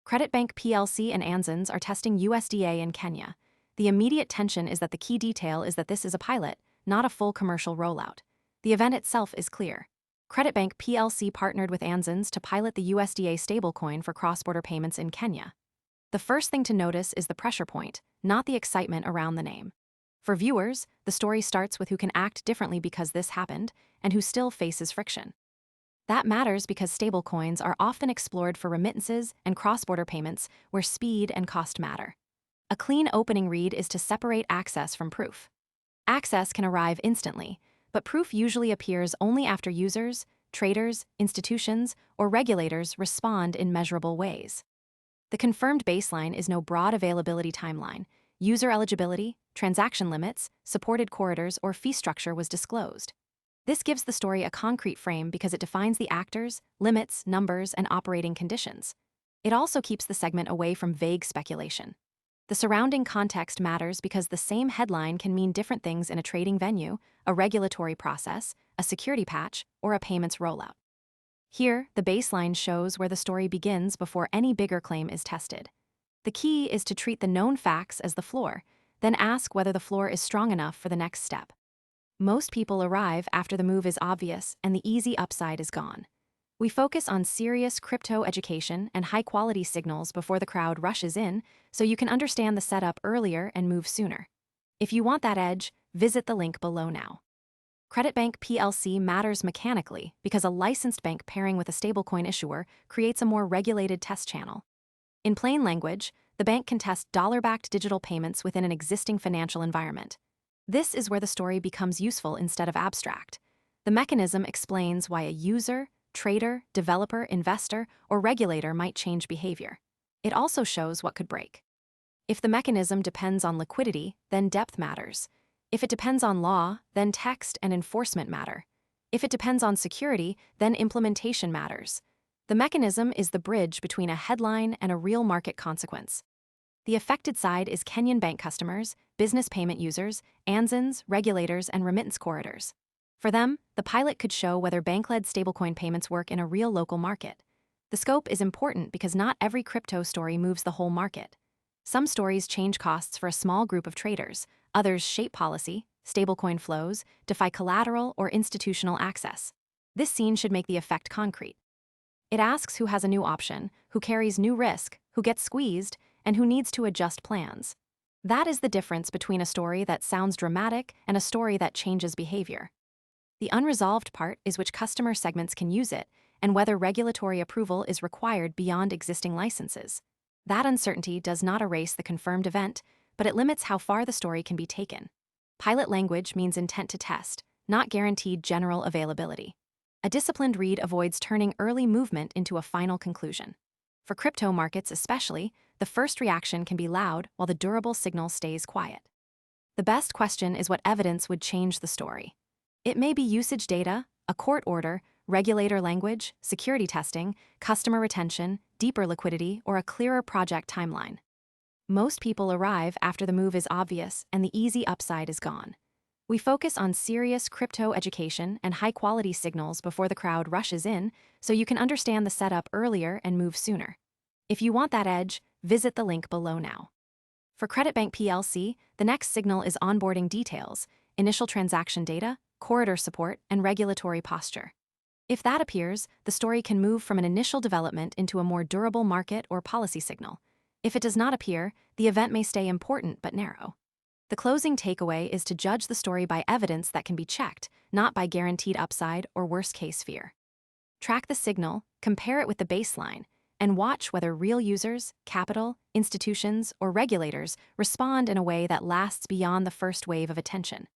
Credit Bank PLC and Anzans are testing USDA in Kenya. The immediate tension is that the key detail is that this is a pilot, not a full commercial rollout. The event itself is clear. Credit Bank PLC partnered with Anzans to pilot the USDA stablecoin for cross-border payments in Kenya. The first thing to notice is the pressure point, not the excitement around the name. For viewers, the story starts with who can act differently because this happened, and who still faces friction. That matters because stablecoins are often explored for remittances and cross-border payments where speed and cost matter. A clean opening read is to separate access from proof. Access can arrive instantly, but proof usually appears only after users, traders, institutions, or regulators respond in measurable ways. The confirmed baseline is no broad availability timeline. User eligibility, transaction limits, supported corridors, or fee structure was disclosed. This gives the story a concrete frame because it defines the actors, limits, numbers, and operating conditions. It also keeps the segment away from vague speculation. The surrounding context matters because the same headline can mean different things in a trading venue, a regulatory process, a security patch, or a payments rollout. Here, the baseline shows where the story begins before any bigger claim is tested. The key is to treat the known facts as the floor, then ask whether the floor is strong enough for the next step. Most people arrive after the move is obvious and the easy upside is gone. We focus on serious crypto education and high-quality signals before the crowd rushes in, so you can understand the setup earlier and move sooner. If you want that edge, visit the link below now. Credit Bank PLC matters mechanically because a licensed bank pairing with a stablecoin issuer creates a more regulated test channel. In plain language, the bank can test dollar-backed digital payments within an existing financial environment. This is where the story becomes useful instead of abstract. The mechanism explains why a user, trader, developer, investor, or regulator might change behavior. It also shows what could break. If the mechanism depends on liquidity, then depth matters. If it depends on law, then text and enforcement matter. If it depends on security, then implementation matters. The mechanism is the bridge between a headline and a real market consequence. The affected side is Kenyan bank customers, business payment users, Anzans, regulators, and remittance corridors. For them, the pilot could show whether bank-led stablecoin payments work in a real local market. The scope is important because not every crypto story moves the whole market. Some stories change costs for a small group of traders, others shape policy, stablecoin flows, defy collateral or institutional access. This scene should make the effect concrete. It asks who has a new option, who carries new risk, who gets squeezed, and who needs to adjust plans. That is the difference between a story that sounds dramatic and a story that changes behavior. The unresolved part is which customer segments can use it and whether regulatory approval is required beyond existing licenses. That uncertainty does not erase the confirmed event, but it limits how far the story can be taken. Pilot language means intent to test, not guaranteed general availability. A disciplined read avoids turning early movement into a final conclusion. For crypto markets especially, the first reaction can be loud while the durable signal stays quiet. The best question is what evidence would change the story. It may be usage data, a court order, regulator language, security testing, customer retention, deeper liquidity, or a clearer project timeline. Most people arrive after the move is obvious and the easy upside is gone. We focus on serious crypto education and high-quality signals before the crowd rushes in, so you can understand the setup earlier and move sooner. If you want that edge, visit the link below now. For Credit Bank PLC, the next signal is onboarding details, initial transaction data, corridor support, and regulatory posture. If that appears, the story can move from an initial development into a more durable market or policy signal. If it does not appear, the event may stay important but narrow. The closing takeaway is to judge the story by evidence that can be checked, not by guaranteed upside or worst-case fear. Track the signal, compare it with the baseline, and watch whether real users, capital, institutions, or regulators respond in a way that lasts beyond the first wave of attention.